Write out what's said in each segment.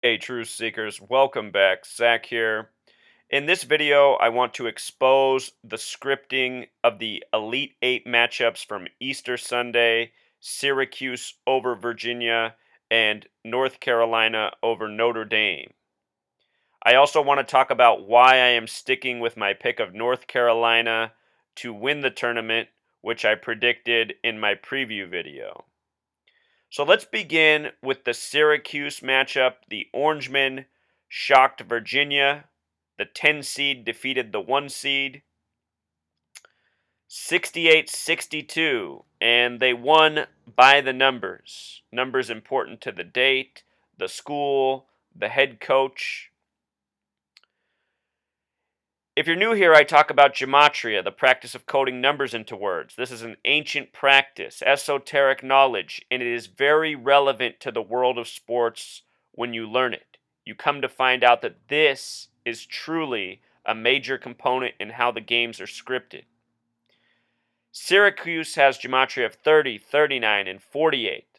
Hey, truth seekers, welcome back. Zach here. In this video, I want to expose the scripting of the Elite Eight matchups from Easter Sunday, Syracuse over Virginia, and North Carolina over Notre Dame. I also want to talk about why I am sticking with my pick of North Carolina to win the tournament, which I predicted in my preview video. So let's begin with the Syracuse matchup. The Orangemen shocked Virginia. The 10 seed defeated the 1 seed 68-62, and they won by the numbers. Numbers important to the date, the school, the head coach. If you're new here, I talk about gematria, the practice of coding numbers into words. This is an ancient practice, esoteric knowledge, and it is very relevant to the world of sports when you learn it. You come to find out that this is truly a major component in how the games are scripted. Syracuse has gematria of 30, 39, and 48.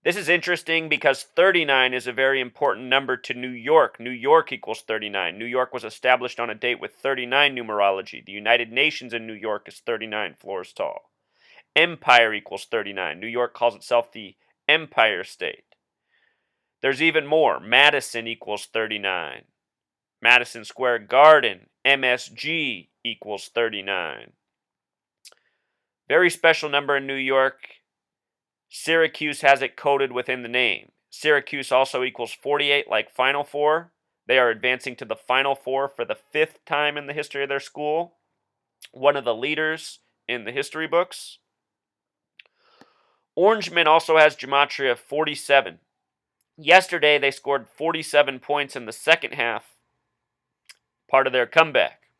This is interesting because 39 is a very important number to New York. New York equals 39. New York was established on a date with 39 numerology. The United Nations in New York is 39 floors tall. Empire equals 39. New York calls itself the Empire State. There's even more. Madison equals 39. Madison Square Garden, MSG, equals 39. Very special number in New York. Syracuse has it coded within the name. Syracuse also equals 48 like Final Four. They are advancing to the Final Four for the 5th time in the history of their school. One of the leaders in the history books. Orangemen also has gematria of 47. Yesterday they scored 47 points in the second half, part of their comeback.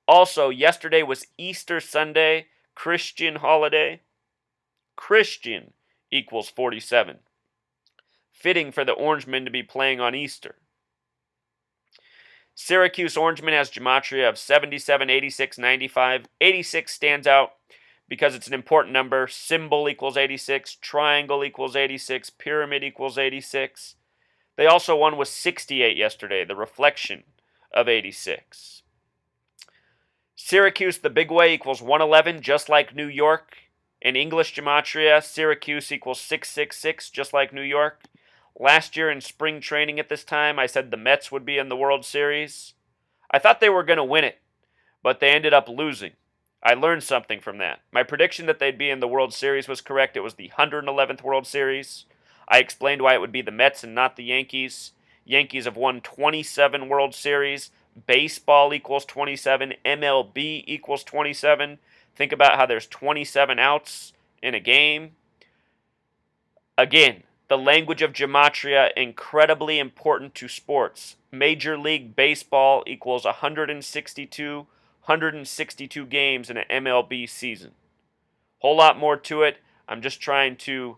Also, yesterday was Easter Sunday, Christian holiday. Christian equals 47. Fitting for the Orangemen to be playing on Easter. Syracuse Orangemen has gematria of 77, 86, 95. 86 stands out because it's an important number. Symbol equals 86, triangle equals 86, pyramid equals 86. They also won with 68 yesterday, the reflection of 86. Syracuse, the big way, equals 111, just like New York. In English gematria, Syracuse equals 666, just like New York. Last year in spring training at this time, I said the Mets would be in the World Series. I thought they were going to win it, but they ended up losing. I learned something from that. My prediction that they'd be in the World Series was correct. It was the 111th World Series. I explained why it would be the Mets and not the Yankees. Yankees have won 27 World Series. Baseball equals 27. MLB equals 27. Think about how there's 27 outs in a game. Again, the language of gematria, incredibly important to sports. Major League Baseball equals 162 games in an MLB season. Whole lot more to it. I'm just trying to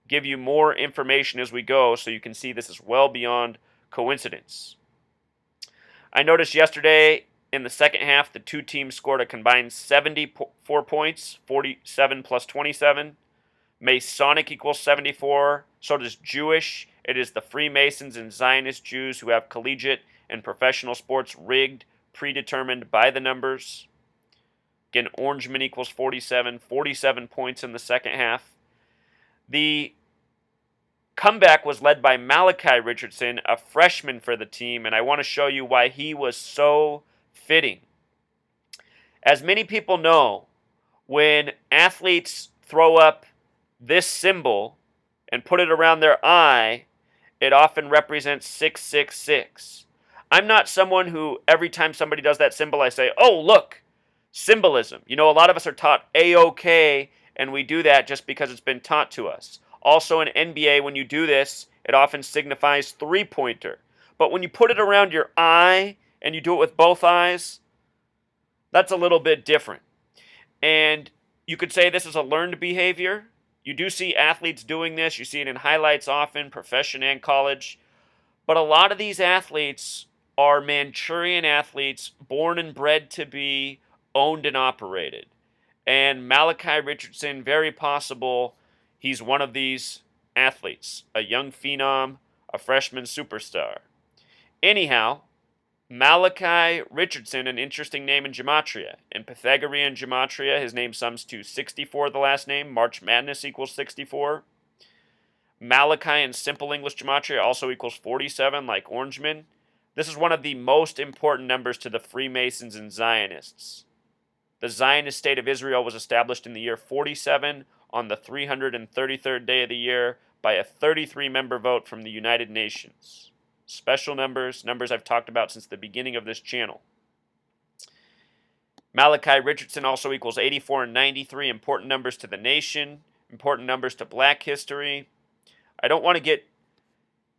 give you more information as we go so you can see this is well beyond coincidence. I noticed yesterday in the second half, the two teams scored a combined 74 points, 47 plus 27. Masonic equals 74. So does Jewish. It is the Freemasons and Zionist Jews who have collegiate and professional sports rigged, predetermined by the numbers. Again, Orangemen equals 47. 47 points in the second half. The comeback was led by Malachi Richardson, a freshman for the team, and I want to show you why he was so fitting. As many people know, when athletes throw up this symbol and put it around their eye, it often represents 666. I'm not someone who, every time somebody does that symbol, I say, oh, look, symbolism. You know, a lot of us are taught A-OK, and we do that just because it's been taught to us. Also in NBA, when you do this, it often signifies three-pointer. But when you put it around your eye and you do it with both eyes, that's a little bit different. And you could say this is a learned behavior. You do see athletes doing this. You see it in highlights often, profession and college. But a lot of these athletes are Manchurian athletes, born and bred to be owned and operated. And Malachi Richardson, very possible he's one of these athletes, a young phenom, a freshman superstar. Anyhow, Malachi Richardson, an interesting name in gematria. In Pythagorean gematria, his name sums to 64, the last name. March Madness equals 64. Malachi in simple English gematria also equals 47, like Orangeman. This is one of the most important numbers to the Freemasons and Zionists. The Zionist state of Israel was established in the year 47 on the 333rd day of the year by a 33-member vote from the United Nations. Special numbers I've talked about since the beginning of this channel. Malachi Richardson also equals 84 and 93, important numbers to the nation, important numbers to black history. I don't want to get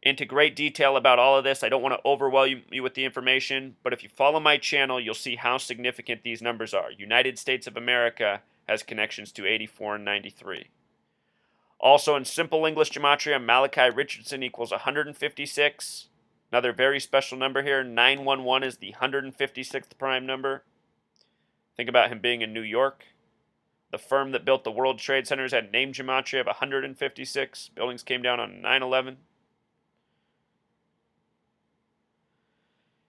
into great detail about all of this. I don't want to overwhelm you with the information, but if you follow my channel, you'll see how significant these numbers are. United States of America has connections to 84 and 93. Also in simple English gematria, Malachi Richardson equals 156. Another very special number here, 911 is the 156th prime number. Think about him being in New York. The firm that built the World Trade Centers had name gematria of 156. Buildings came down on 9/11.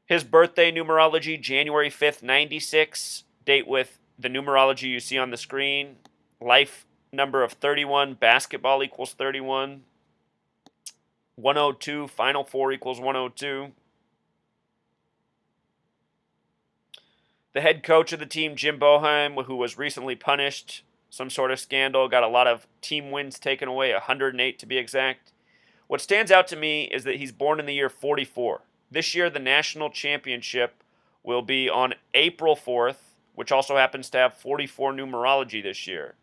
His birthday numerology, January 5th, 96. Date with the numerology you see on the screen. Life number of 31. Basketball equals 31. 102. Final four equals 102. The head coach of the team, Jim Boeheim, who was recently punished, some sort of scandal, got a lot of team wins taken away, 108 to be exact. What stands out to me is that he's born in the year 44. This year, the national championship will be on April 4th, which also happens to have 44 numerology this year.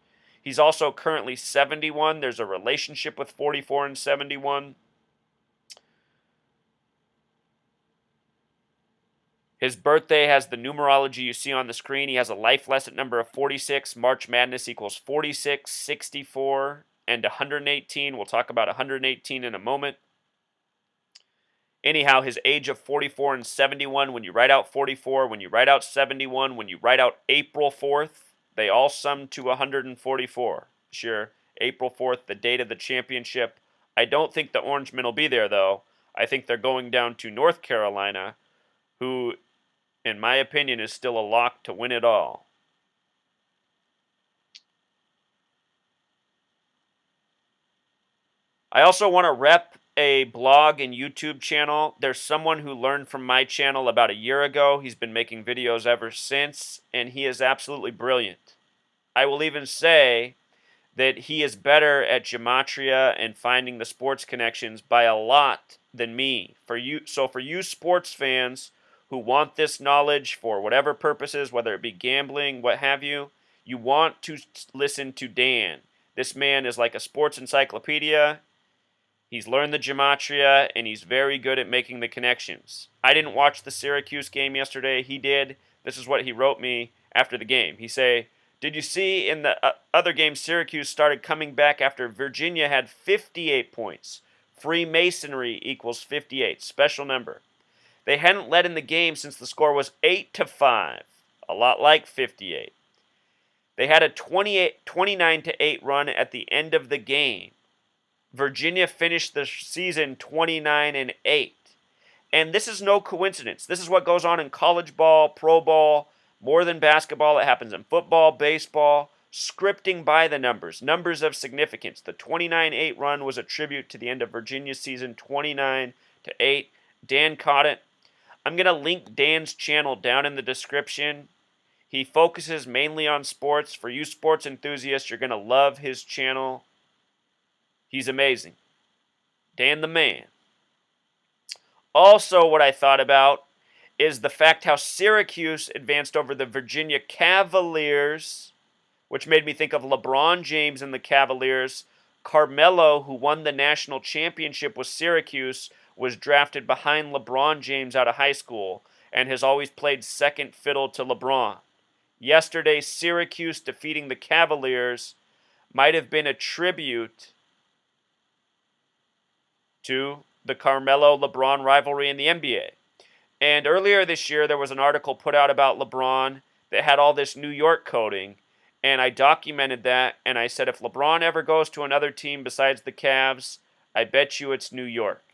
He's also currently 71. There's a relationship with 44 and 71. His birthday has the numerology you see on the screen. He has a life lesson number of 46. March Madness equals 46, 64, and 118. We'll talk about 118 in a moment. Anyhow, his age of 44 and 71, when you write out 44, when you write out 71, when you write out April 4th, they all sum to 144. Sure, April 4th, the date of the championship. I don't think the Orangemen will be there, though. I think they're going down to North Carolina, who, in my opinion, is still a lock to win it all. I also want to rep a blog and YouTube channel. There's someone who learned from my channel about a year ago. He's been making videos ever since, and he is absolutely brilliant. I will even say that he is better at gematria and finding the sports connections by a lot than me. For you sports fans who want this knowledge for whatever purposes, whether it be gambling, what have you, you want to listen to Dan. This man is like a sports encyclopedia. He's learned the gematria, and he's very good at making the connections. I didn't watch the Syracuse game yesterday. He did. This is what he wrote me after the game. He say, "Did you see in the other game Syracuse started coming back after Virginia had 58 points? Freemasonry equals 58, special number. They hadn't led in the game since the score was 8-5, a lot like 58. They had a 29-8 run at the end of the game. Virginia finished the season 29-8. And this is no coincidence. This is what goes on in college ball, pro ball, more than basketball. It happens in football, baseball, scripting by the numbers, numbers of significance. The 29-8 run was a tribute to the end of Virginia's season 29-8. Dan caught it. I'm going to link Dan's channel down in the description. He focuses mainly on sports. For you sports enthusiasts, you're going to love his channel. He's amazing. Dan the man. Also, what I thought about is the fact how Syracuse advanced over the Virginia Cavaliers, which made me think of LeBron James and the Cavaliers. Carmelo, who won the national championship with Syracuse, was drafted behind LeBron James out of high school and has always played second fiddle to LeBron. Yesterday, Syracuse defeating the Cavaliers might have been a tribute to the Carmelo-LeBron rivalry in the NBA. And earlier this year, there was an article put out about LeBron that had all this New York coding, and I documented that, and I said if LeBron ever goes to another team besides the Cavs, I bet you it's New York.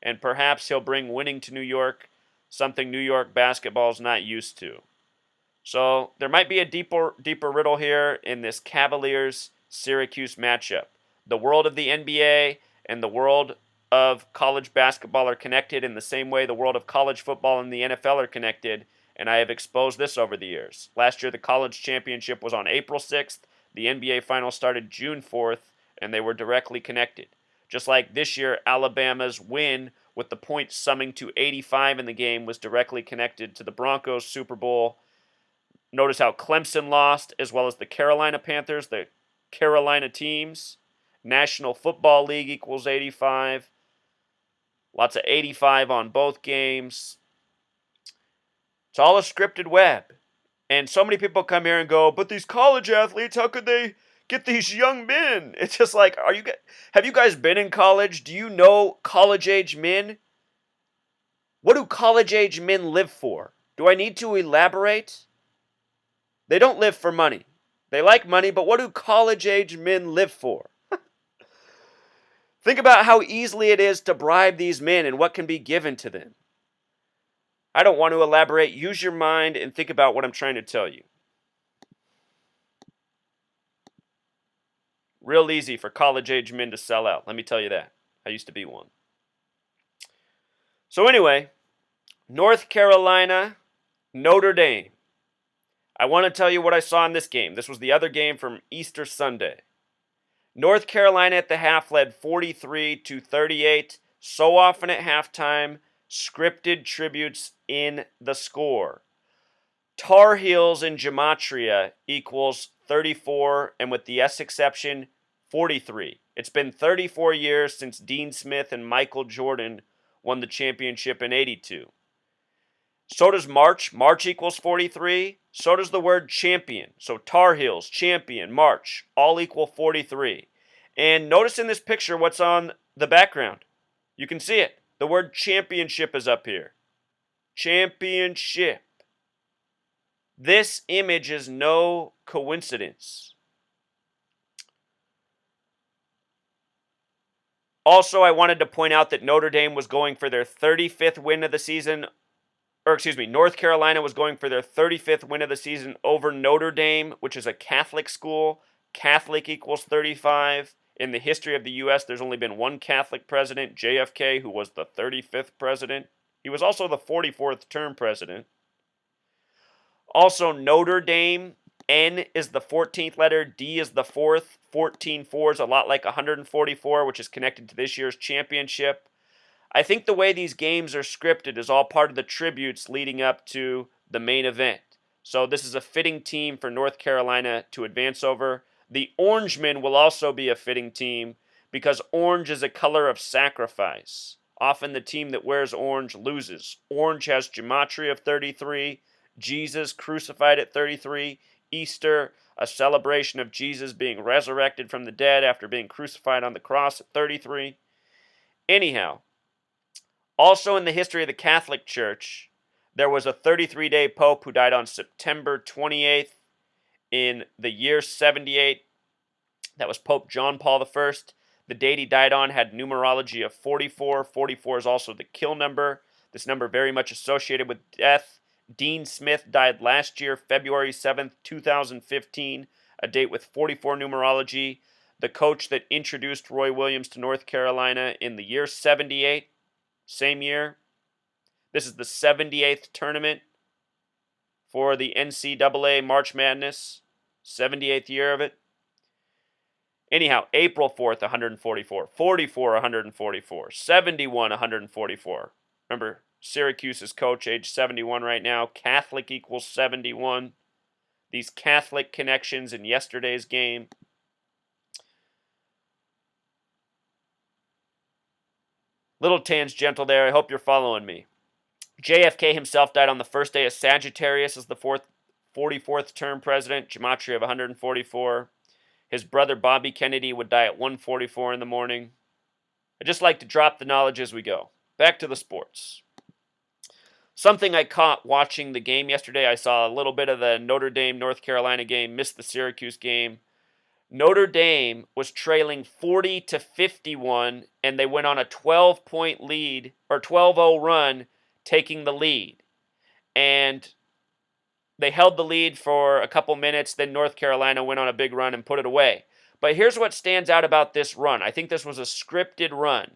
and perhaps he'll bring winning to New York, something New York basketball is not used to. So there might be a deeper riddle here in this Cavaliers-Syracuse matchup. The world of the NBA and the world of college basketball are connected in the same way the world of college football and the NFL are connected, and I have exposed this over the years. Last year, the college championship was on April 6th. The NBA finals started June 4th, and they were directly connected. Just like this year, Alabama's win with the points summing to 85 in the game was directly connected to the Broncos Super Bowl. Notice how Clemson lost, as well as the Carolina Panthers, the Carolina teams. National Football League equals 85. Lots of 85 on both games. It's all a scripted web. And so many people come here and go, but these college athletes, how could they get these young men? It's just like, have you guys been in college? Do you know college-age men? What do college-age men live for? Do I need to elaborate? They don't live for money. They like money, but what do college-age men live for? Think about how easily it is to bribe these men and what can be given to them. I don't want to elaborate. Use your mind and think about what I'm trying to tell you. Real easy for college-age men to sell out. Let me tell you that. I used to be one. So anyway, North Carolina, Notre Dame. I want to tell you what I saw in this game. This was the other game from Easter Sunday. North Carolina at the half led 43-38. So often at halftime, scripted tributes in the score. Tar Heels in gematria equals 34, and with the S exception, 43. It's been 34 years since Dean Smith and Michael Jordan won the championship in 82. So does March. March equals 43. So does the word champion. So Tar Heels, champion, March, all equal 43. And notice in this picture what's on the background. You can see it. The word championship is up here. Championship. This image is no coincidence. Also, I wanted to point out that Notre Dame was going for their 35th win of the season. North Carolina was going for their 35th win of the season over Notre Dame, which is a Catholic school. Catholic equals 35. In the history of the U.S., there's only been one Catholic president, JFK, who was the 35th president. He was also the 44th term president. Also, Notre Dame, N is the 14th letter, D is the 4th. 14-4 is a lot like 144, which is connected to this year's championship. I think the way these games are scripted is all part of the tributes leading up to the main event. So this is a fitting team for North Carolina to advance over. The Orangemen will also be a fitting team because orange is a color of sacrifice. Often the team that wears orange loses. Orange has gematria of 33, Jesus crucified at 33, Easter, a celebration of Jesus being resurrected from the dead after being crucified on the cross at 33. Anyhow, also in the history of the Catholic Church, there was a 33-day pope who died on September 28th in the year 78. That was Pope John Paul I. The date he died on had numerology of 44. 44 is also the kill number. This number very much associated with death. Dean Smith died last year, February 7th, 2015, a date with 44 numerology. The coach that introduced Roy Williams to North Carolina in the year 78, same year. This is the 78th tournament for the NCAA March Madness, 78th year of it. Anyhow, April 4th, 144, 44, 144, 71, 144. Remember, Syracuse's coach, age 71 right now. Catholic equals 71. These Catholic connections in yesterday's game. Little tangential there. I hope you're following me. JFK himself died on the first day of Sagittarius as the 44th term president, gematria of 144. His brother Bobby Kennedy would die at 1:44 in the morning. I just like to drop the knowledge as we go. Back to the sports. Something I caught watching the game yesterday, I saw a little bit of the Notre Dame, North Carolina game, missed the Syracuse game. Notre Dame was trailing 40 to 51, and they went on a 12-point lead or 12-0 run, taking the lead. And they held the lead for a couple minutes. Then North Carolina went on a big run and put it away. But here's what stands out about this run. I think this was a scripted run.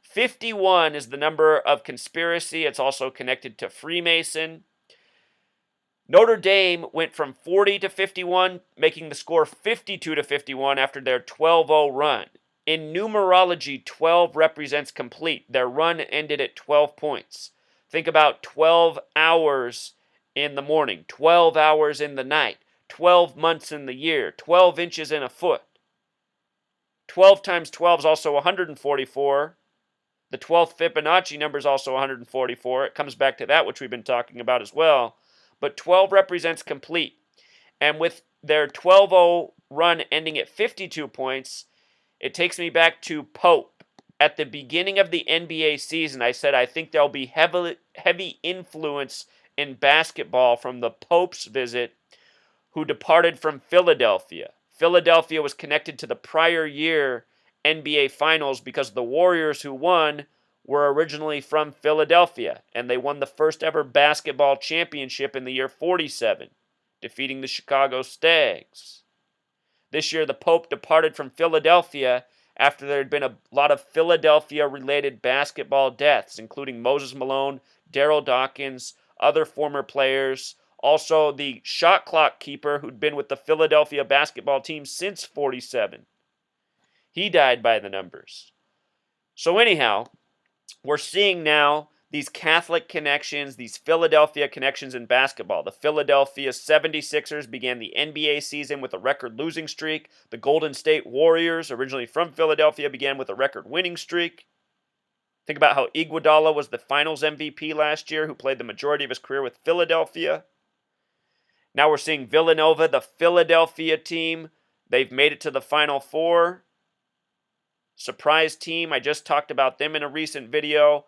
51 is the number of conspiracy. It's also connected to Freemason. Notre Dame went from 40 to 51, making the score 52 to 51 after their 12-0 run. In numerology, 12 represents complete. Their run ended at 12 points. Think about 12 hours in the morning, 12 hours in the night, 12 months in the year, 12 inches in a foot. 12 times 12 is also 144. The 12th Fibonacci number is also 144. It comes back to that, which we've been talking about as well. But 12 represents complete. And with their 12-0 run ending at 52 points, it takes me back to Pope. At the beginning of the NBA season, I said I think there'll be heavy influence in basketball from the Pope's visit, who departed from Philadelphia. Philadelphia was connected to the prior year NBA Finals because the Warriors who won were originally from Philadelphia, and they won the first ever basketball championship in the year 47, defeating the Chicago Stags. This year, the Pope departed from Philadelphia after there had been a lot of Philadelphia-related basketball deaths, including Moses Malone, Daryl Dawkins, other former players, also the shot clock keeper who'd been with the Philadelphia basketball team since 47. He died by the numbers. So anyhow, we're seeing now these Catholic connections, these Philadelphia connections in basketball. The Philadelphia 76ers began the NBA season with a record losing streak. The Golden State Warriors, originally from Philadelphia, began with a record winning streak. Think about how Iguodala was the finals MVP last year, who played the majority of his career with Philadelphia. Now we're seeing Villanova, the Philadelphia team. They've made it to the Final Four. Surprise team, I just talked about them in a recent video.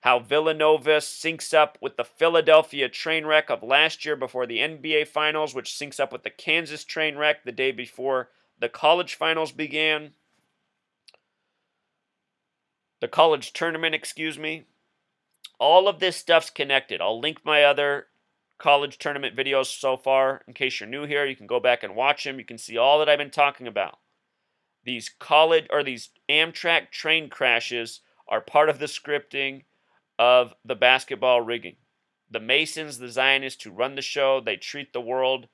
How Villanova syncs up with the Philadelphia train wreck of last year before the NBA Finals, which syncs up with the Kansas train wreck the day before the college finals began. The college tournament, excuse me. All of this stuff's connected. I'll link my other college tournament videos so far. In case you're new here, you can go back and watch them. You can see all that I've been talking about. These Amtrak train crashes are part of the scripting of the basketball rigging. The Masons, the Zionists who run the show, they treat the world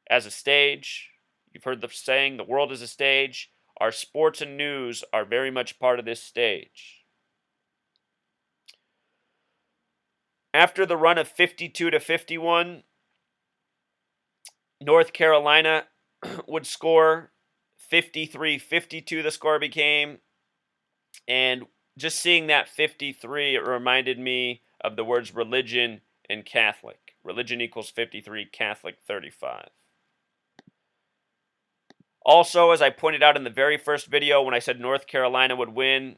as a stage. You've heard the saying, the world is a stage. Our sports and news are very much part of this stage. After the run of 52 to 51, North Carolina would score 53-52 the score became. And just seeing that 53, it reminded me of the words religion and Catholic. Religion equals 53, Catholic 35. Also, as I pointed out in the very first video when I said North Carolina would win,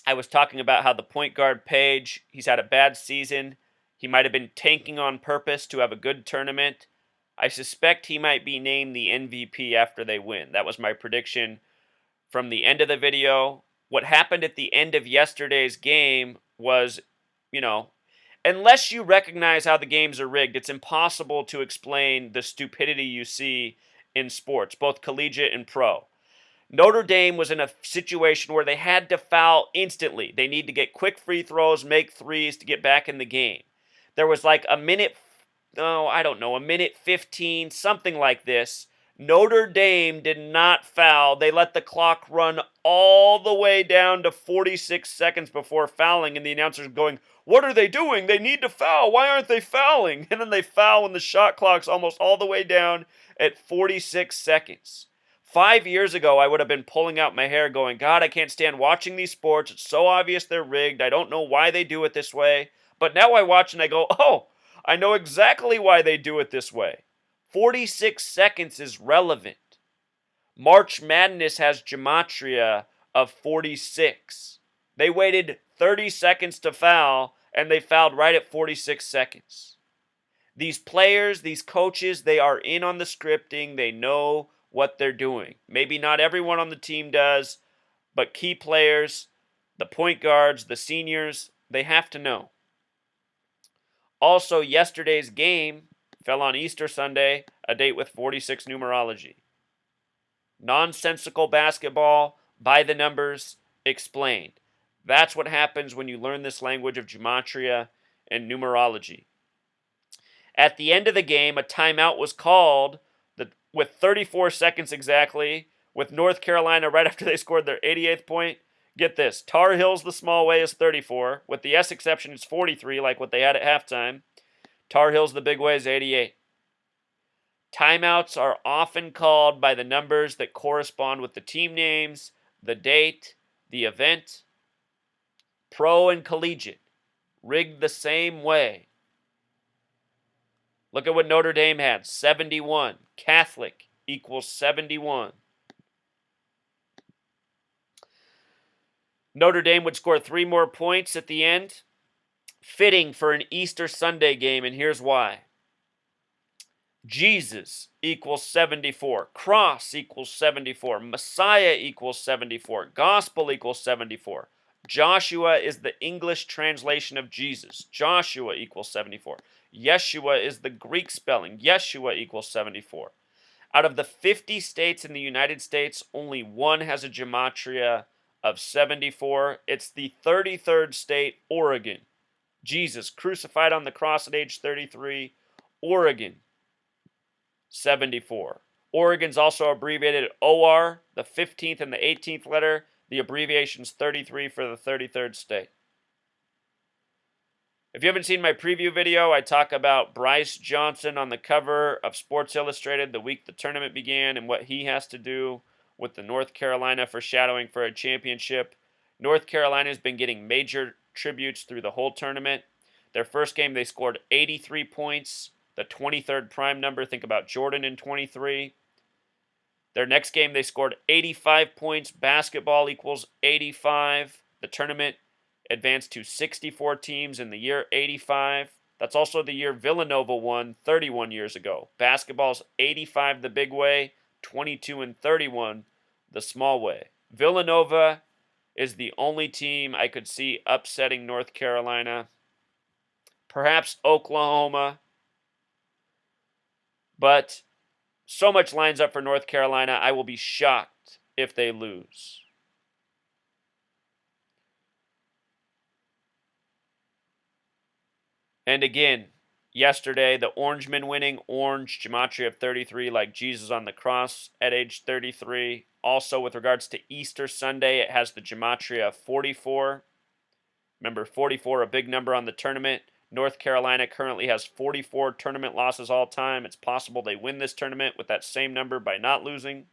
I was talking about how the point guard Page, he's had a bad season. He might have been tanking on purpose to have a good tournament. I suspect he might be named the MVP after they win. That was my prediction from the end of the video. What happened at the end of yesterday's game was, unless you recognize how the games are rigged, it's impossible to explain the stupidity you see in sports, both collegiate and pro. Notre Dame was in a situation where they had to foul instantly. They need to get quick free throws, make threes to get back in the game. There was like a minute 15, something like this. Notre Dame did not foul. They let the clock run all the way down to 46 seconds before fouling, and the announcer's going, "What are they doing? They need to foul. Why aren't they fouling?" And then they foul when the shot clock's almost all the way down at 46 seconds. 5 years ago, I would have been pulling out my hair going, "God, I can't stand watching these sports. It's so obvious they're rigged. I don't know why they do it this way." But now I watch and I go, "Oh, I know exactly why they do it this way." 46 seconds is relevant. March Madness has gematria of 46. They waited 30 seconds to foul, and they fouled right at 46 seconds. These players, these coaches, they are in on the scripting. They know what they're doing. Maybe not everyone on the team does, but key players, the point guards, the seniors, they have to know. Also, yesterday's game fell on Easter Sunday, a date with 46 numerology. Nonsensical basketball, by the numbers, explained. That's what happens when you learn this language of gematria and numerology. At the end of the game, a timeout was called with 34 seconds exactly, with North Carolina right after they scored their 88th point. Get this, Tar Heels the small way is 34. With the S exception, it's 43, like what they had at halftime. Tar Heels the big way is 88. Timeouts are often called by the numbers that correspond with the team names, the date, the event. Pro and collegiate, rigged the same way. Look at what Notre Dame had, 71. Catholic equals 71. Notre Dame would score 3 more points at the end, fitting for an Easter Sunday game, and here's why. Jesus equals 74. Cross equals 74. Messiah equals 74. Gospel equals 74. Joshua is the English translation of Jesus. Joshua equals 74. Yeshua is the Greek spelling. Yeshua equals 74. Out of the 50 states in the United States, only one has a gematria of 74. It's the 33rd state, Oregon. Jesus, crucified on the cross at age 33. Oregon, 74. Oregon's also abbreviated OR, the 15th and the 18th letter. The abbreviation's 33 for the 33rd state. If you haven't seen my preview video, I talk about Bryce Johnson on the cover of Sports Illustrated the week the tournament began and what he has to do with the North Carolina foreshadowing for a championship. North Carolina's been getting major tributes through the whole tournament. Their first game, they scored 83 points, the 23rd prime number. Think about Jordan in 23. Their next game, they scored 85 points. Basketball equals 85. The tournament advanced to 64 teams in the year 85. That's also the year Villanova won 31 years ago. Basketball's 85 the big way, 22 and 31 the small way. Villanova is the only team I could see upsetting North Carolina. Perhaps Oklahoma. But so much lines up for North Carolina, I will be shocked if they lose. And again, yesterday, the Orangemen winning, orange, gematria of 33, like Jesus on the cross at age 33. Also, with regards to Easter Sunday, it has the gematria of 44. Remember, 44, a big number on the tournament. North Carolina currently has 44 tournament losses all time. It's possible they win this tournament with that same number by not losing.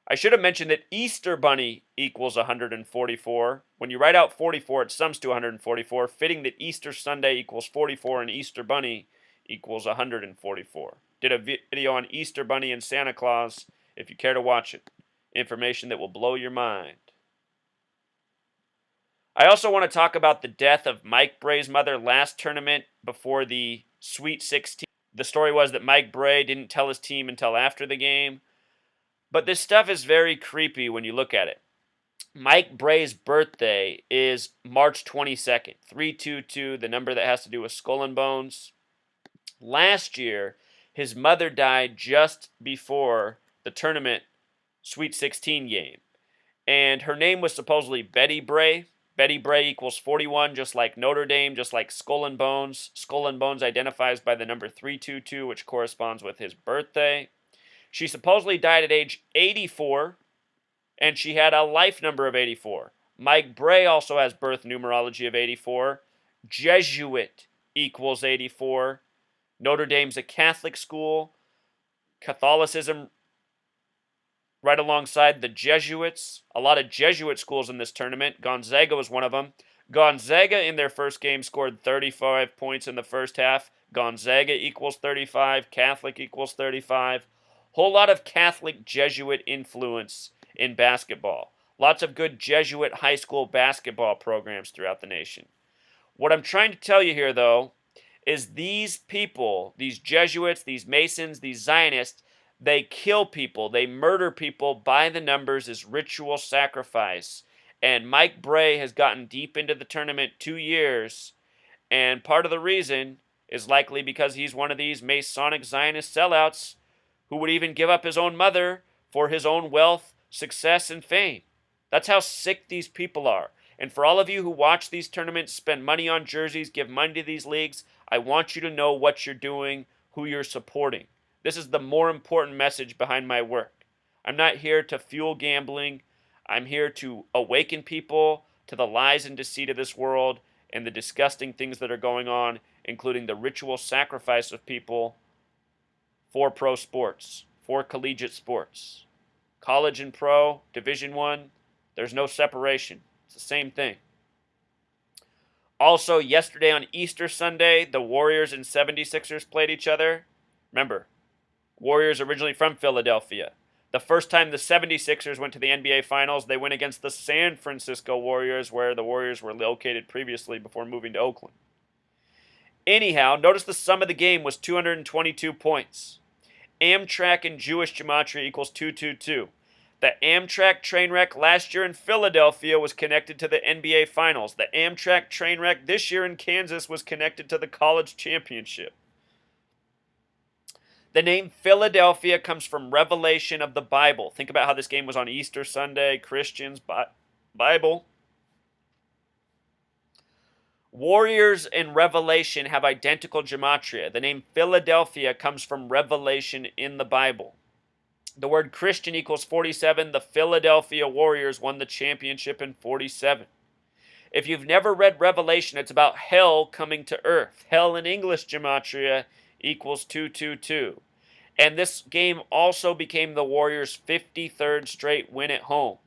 I should have mentioned that Easter Bunny equals 144. When you write out 44, it sums to 144, fitting that Easter Sunday equals 44 and Easter Bunny equals 144. Did a video on Easter Bunny and Santa Claus, if you care to watch it. Information that will blow your mind. I also want to talk about the death of Mike Brey's mother last tournament before the Sweet 16. The story was that Mike Brey didn't tell his team until after the game. But this stuff is very creepy when you look at it. Mike Brey's birthday is March 22nd, 322, the number that has to do with skull and bones. Last year, his mother died just before the tournament Sweet 16 game. And her name was supposedly Betty Brey. Betty Brey equals 41, just like Notre Dame, just like Skull and Bones. Skull and Bones identifies by the number 322, which corresponds with his birthday. She supposedly died at age 84, and she had a life number of 84. Mike Brey also has birth numerology of 84. Jesuit equals 84. Notre Dame's a Catholic school. Catholicism right alongside the Jesuits. A lot of Jesuit schools in this tournament. Gonzaga was one of them. Gonzaga in their first game scored 35 points in the first half. Gonzaga equals 35. Catholic equals 35. Whole lot of Catholic Jesuit influence in basketball. Lots of good Jesuit high school basketball programs throughout the nation. What I'm trying to tell you here, though, is these people, these Jesuits, these Masons, these Zionists, They kill people. They murder people by the numbers as ritual sacrifice. And Mike Brey has gotten deep into the tournament 2 years. And part of the reason is likely because he's one of these Masonic-Zionist sellouts who would even give up his own mother for his own wealth, success, and fame. That's how sick these people are. And for all of you who watch these tournaments, spend money on jerseys, give money to these leagues, I want you to know what you're doing, who you're supporting. This is the more important message behind my work. I'm not here to fuel gambling. I'm here to awaken people to the lies and deceit of this world and the disgusting things that are going on, including the ritual sacrifice of people for pro sports, for collegiate sports. College and pro, Division I, there's no separation. It's the same thing. Also, yesterday on Easter Sunday, the Warriors and 76ers played each other. Remember, Warriors originally from Philadelphia. The first time the 76ers went to the NBA Finals, they went against the San Francisco Warriors, where the Warriors were located previously before moving to Oakland. Anyhow, notice the sum of the game was 222 points. Amtrak in Jewish gematria equals 222. The Amtrak train wreck last year in Philadelphia was connected to the NBA Finals. The Amtrak train wreck this year in Kansas was connected to the college championship. The name Philadelphia comes from Revelation of the Bible. Think about how this game was on Easter Sunday, Christians, Bible. Warriors and Revelation have identical gematria. The name Philadelphia comes from Revelation in the Bible. The word Christian equals 47. The Philadelphia Warriors won the championship in 47. If you've never read Revelation, it's about hell coming to earth. Hell in English gematria equals 222. And this game also became the Warriors' 53rd straight win at home.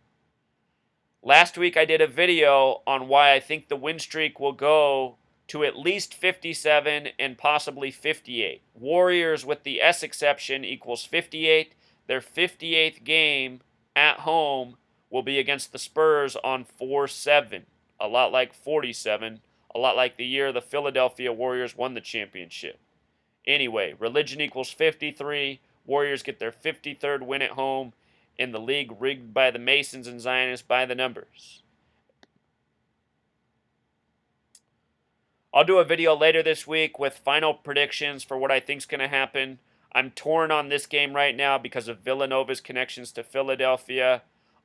Last week I did a video on why I think the win streak will go to at least 57 and possibly 58. Warriors with the S exception equals 58. Their 58th game at home will be against the Spurs on 4-7. A lot like 47. A lot like the year the Philadelphia Warriors won the championship. Anyway, religion equals 53. Warriors get their 53rd win at home in the league rigged by the Masons and Zionists by the numbers. I'll do a video later this week with final predictions for what I think is going to happen. I'm torn on this game right now because of Villanova's connections to Philadelphia.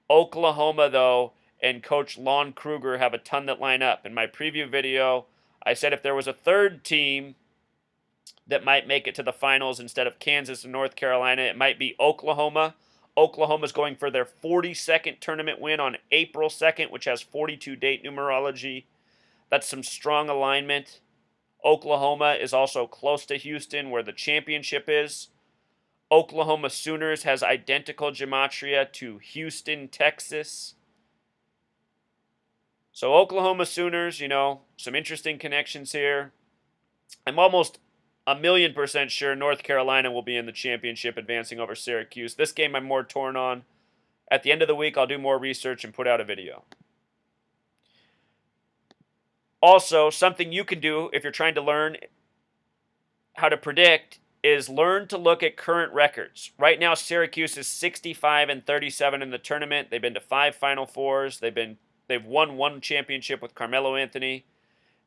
Oklahoma, though, and Coach Lon Kruger have a ton that line up. In my preview video, I said if there was a third team that might make it to the finals instead of Kansas and North Carolina, it might be Oklahoma. Oklahoma's going for their 42nd tournament win on April 2nd, which has 42 date numerology. That's some strong alignment. Oklahoma is also close to Houston, where the championship is. Oklahoma Sooners has identical gematria to Houston, Texas. So Oklahoma Sooners, some interesting connections here. I'm almost 1,000,000% sure North Carolina will be in the championship, advancing over Syracuse. This game I'm more torn on. At the end of the week, I'll do more research and put out a video. Also, something you can do if you're trying to learn how to predict is learn to look at current records. Right now, Syracuse is 65-37 in the tournament. They've been to 5 Final Fours. They've won 1 championship with Carmelo Anthony.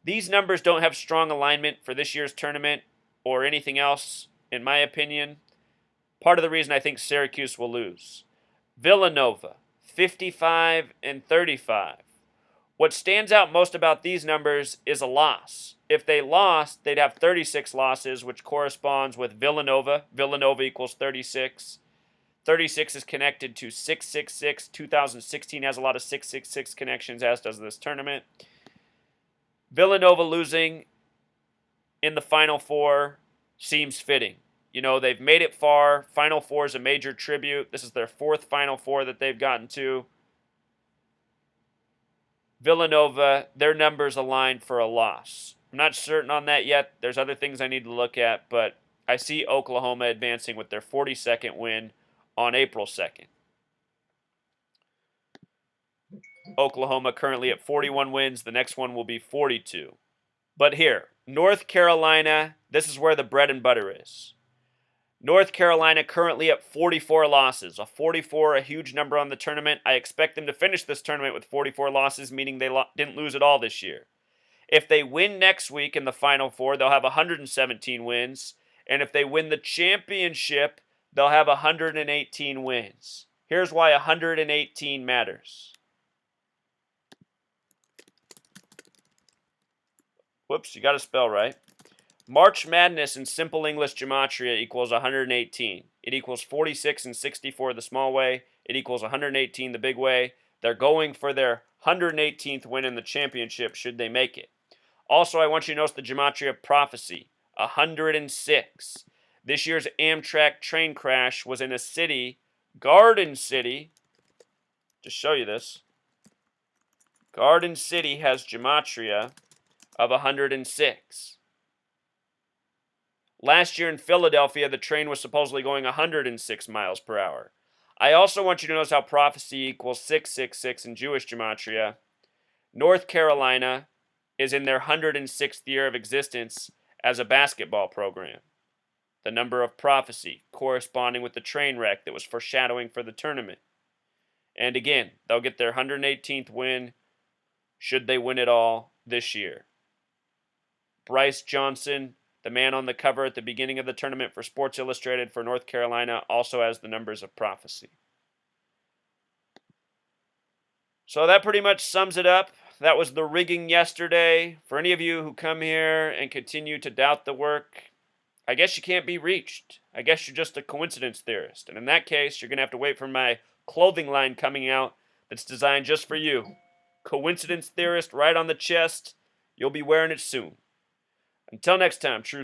These numbers don't have strong alignment for this year's tournament or anything else, in my opinion. Part of the reason I think Syracuse will lose. Villanova, 55-35. What stands out most about these numbers is a loss. If they lost, they'd have 36 losses, which corresponds with Villanova. Villanova equals 36. 36 is connected to 666. 2016 has a lot of 666 connections, as does this tournament. Villanova losing in the Final Four seems fitting. They've made it far. Final Four is a major tribute. This is their 4th Final Four that they've gotten to. Villanova, their numbers align for a loss. I'm not certain on that yet. There's other things I need to look at, but I see Oklahoma advancing with their 42nd win on April 2nd. Oklahoma currently at 41 wins. The next one will be 42. But here, North Carolina, this is where the bread and butter is. North Carolina currently at 44 losses. A 44, a huge number on the tournament. I expect them to finish this tournament with 44 losses, meaning they didn't lose at all this year. If they win next week in the Final Four, they'll have 117 wins. And if they win the championship, they'll have 118 wins. Here's why 118 matters. Whoops, you got to spell right. March Madness in simple English gematria equals 118. It equals 46 and 64 the small way. It equals 118 the big way. They're going for their 118th win in the championship should they make it. Also, I want you to notice the gematria of prophecy, 106. This year's Amtrak train crash was in a city, Garden City. Just show you this. Garden City has gematria of 106. Last year in Philadelphia, the train was supposedly going 106 miles per hour. I also want you to notice how prophecy equals 666 in Jewish gematria. North Carolina is in their 106th year of existence as a basketball program. The number of prophecy corresponding with the train wreck that was foreshadowing for the tournament. And again, they'll get their 118th win should they win it all this year. Bryce Johnson, the man on the cover at the beginning of the tournament for Sports Illustrated for North Carolina, also has the numbers of prophecy. So that pretty much sums it up. That was the rigging yesterday. For any of you who come here and continue to doubt the work, I guess you can't be reached. I guess you're just a coincidence theorist. And in that case, you're going to have to wait for my clothing line coming out that's designed just for you. Coincidence theorist right on the chest. You'll be wearing it soon. Until next time, true